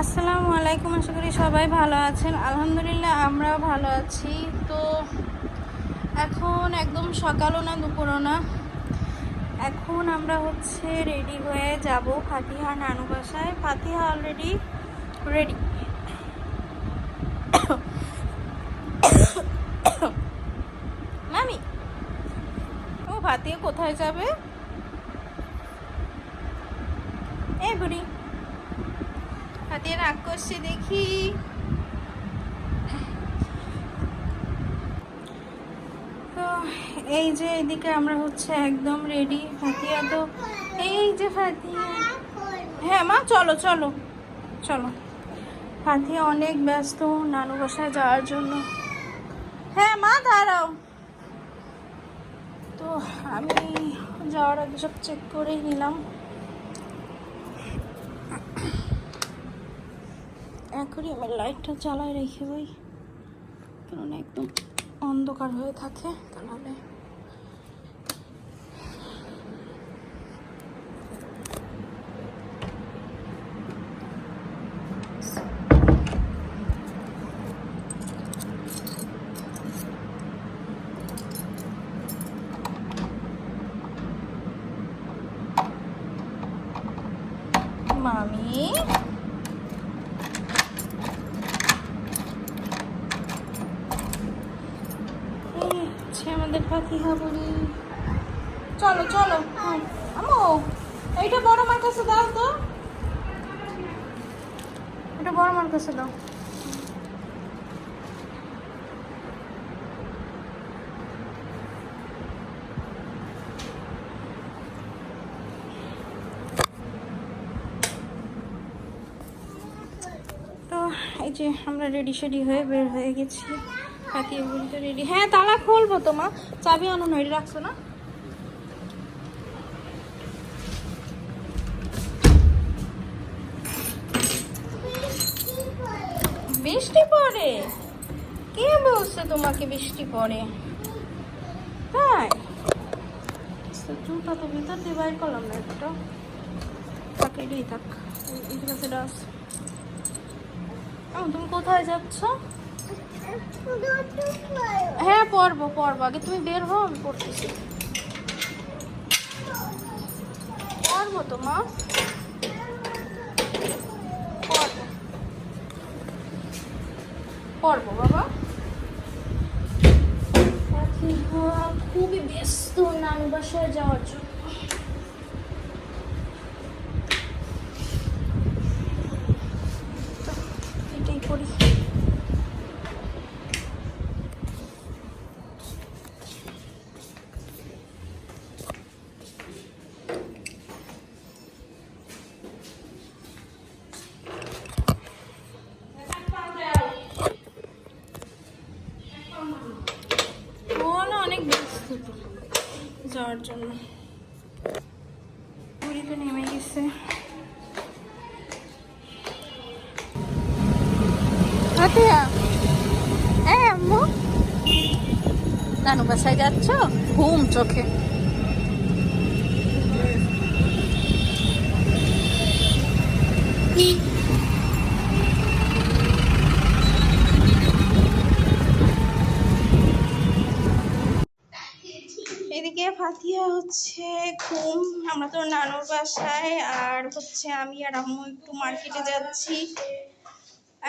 আসসালামু আলাইকুম, আশা করি সবাই ভালো আছেন। আলহামদুলিল্লাহ আমরাও ভালো আছি। তো এখন একদম সকালও না দুপুরও না, এখন আমরা রেডি হয়ে যাব ফাতিহা নানু বাসায়। ফাতিহা অলরেডি রেডি। মামি, ও ফাতিহা কোথায় যাবে? এই বুড়ি, ফাতিহা রাগ করছে দেখি। তো এই যে এদিকে আমরা একদম রেডি। ফাতিহা তো এই যে ফাতিহা, হ্যাঁ মা চলো চলো চলো। ফাতিহা অনেক ব্যস্ত নানু বাসায় যাওয়ার জন্য। হ্যাঁ মা দাঁড়াও। তো আমি যাওয়ার আগে সব চেক করেই নিলাম। এখনই আমার লাইটটা চালায় রেখে বই, কারণ একদম অন্ধকার হয়ে থাকে তাহলে। মামি আমাদের ফাতিহা বলি, চলো চলো। আমো এইটা বড় মার কাছে দাও তো, এটা বড় মার কাছে দাও। তো এই যে আমরা রেডি শেডি হয়ে বের হয়ে গেছি। ফাতিহা বলতে রেডি। হ্যাঁ তালা খুলবো তো মা, চাবি আনো না, রাখছো না? বৃষ্টি পড়ে? কে বলছে তোমাকে বৃষ্টি পড়ে? তাই জুতা তো ভিতর দিয়ে বাইর করলাম না, একটা থাক, এটাই থাক। তুমি কোথায় যাচ্ছ? হ্যাঁ পড়বো পড়বো, আগে তুমি বের হও, আমি পড়তেছি। পড়বো তো মা, পড়বো পড়বো বাবা। খুবই ব্যস্ত নানু বাসায় যাওয়ার জন্য। এটাই করি। অনেক ব্যস্ত যাওয়ার জন্য, পুরীতে নেমে গেছে। আম্মু নানু বাসায় যাচ্ছ? ঘুম চোখে। এদিকে ফাতিহা ঘুম। আমরা তো নানুর বাসায়, আর আমি আর আম্মু একটু মার্কেটে যাচ্ছি।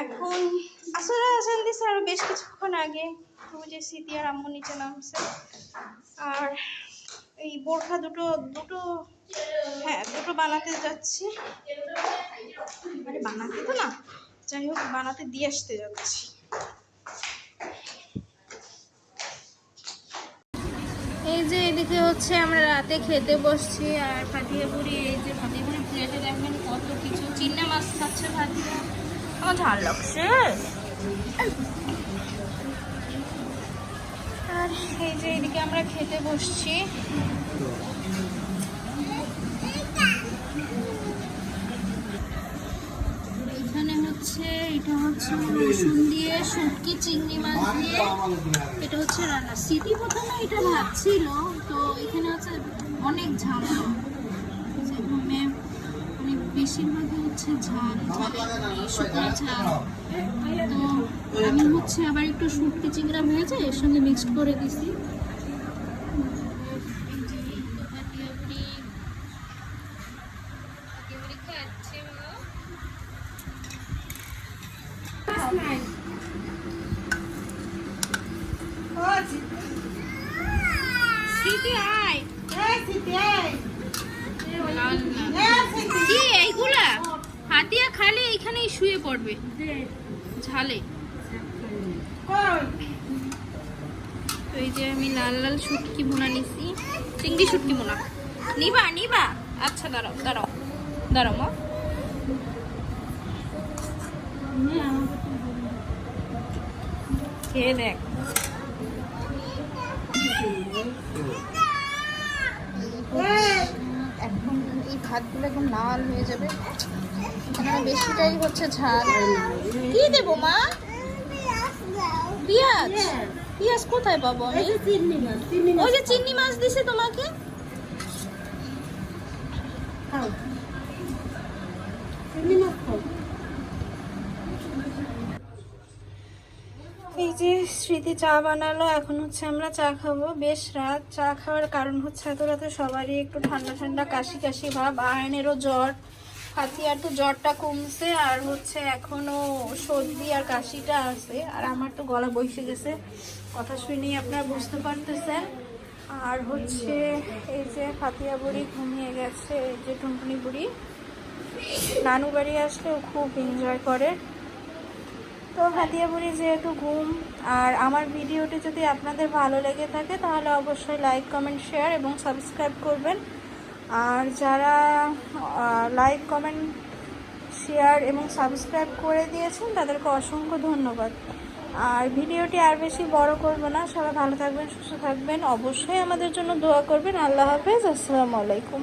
এখন আসলে আজান দিছে আরো বেশ কিছুক্ষণ আগে। যে স্মৃতি আর আম্মু নিচে নামছে, আর এই বোরখা দুটো হ্যাঁ দুটো বানাতে যাচ্ছি। মানে বানাতে তো না, যাই হোক বানাতে দিয়ে আসতে যাচ্ছি। এই যে এদিকে আমরা রাতে খেতে বসছি, আর ফাতিহা বুড়ি এই যে ফাতিহা বুড়ি প্লেটে দেখবেন কত কিছু। চিংড়ি মাছ খাচ্ছে ফাতিহা, আমার ঝাল লাগছে। আর এই যে এদিকে আমরা খেতে বসছি। এখানে এটা রসুন দিয়ে শুটকি চিংড়ি মাছ দিয়ে এটা রান্না। স্মৃতি প্রথমে এটা ভাবছিল, তো এখানে অনেক ঝামেলা, বেশিরভাগই হচ্ছে ঝাল শুকনো ঝাল। তো আমি হচ্ছে আবার একটু শুটকি চিংড়া ভেজে এর সঙ্গে মিক্সড করে দিছি। কি এইগুলা হাতিয়া খালি এইখানেই শুয়ে পড়বে ঝালে। তো এই যে আমি লাল লাল শুটকি বোনা নিছি, চিংড়ি শুটকি বোনা। নিবা নিবা? আচ্ছা দাঁড়াও দাঁড়াও দাঁড়াও মা। খেয়ে দেখ। এখন এই ভাতগুলো একদম লাল হয়ে যাবে, এখানে বেশিটাই হচ্ছে ঝাল। কি দেবো মা? পেঁয়াজ? পেঁয়াজ কোথায় পাবো আমি? ওই যে চিংড়ি মাছ দিছে তোমাকে। এই যে স্মৃতি চা বানালো, এখন হচ্ছে আমরা চা খাবো। বেশ রাত, চা খাওয়ার কারণ হচ্ছে এত রাতে সবারই একটু ঠান্ডা ঠান্ডা কাশি কাশি ভাব। আয়নেরও জ্বর, হাতিয়ার তো জ্বরটা কমছে, আর হচ্ছে এখনো সর্দি আর কাশিটা আছে, আর আমার তো গলা বসে গেছে, কথা শুনেই আপনারা বুঝতে পারতেছেন। আর হচ্ছে এই যে ফাতিয়া বুড়ি ঘুমিয়ে গেছে, এই যে টুনটুনি বুড়ি। নানু বাড়ি আসলেও খুব এনজয় করে। তো ফাতিয়া বুড়ি যেহেতু ঘুম। আর আমার ভিডিওটি যদি আপনাদের ভালো লেগে থাকে তাহলে অবশ্যই লাইক কমেন্ট শেয়ার এবং সাবস্ক্রাইব করবেন। আর যারা লাইক কমেন্ট শেয়ার এবং সাবস্ক্রাইব করে দিয়েছেন তাদেরকে অসংখ্য ধন্যবাদ। আর ভিডিওটি আর বেশি বড় করব না, সবাই ভালো থাকবেন, সুস্থ থাকবেন, অবশ্যই আমাদের জন্য দোয়া করবেন। আল্লাহ হাফেজ, আসসালামু আলাইকুম।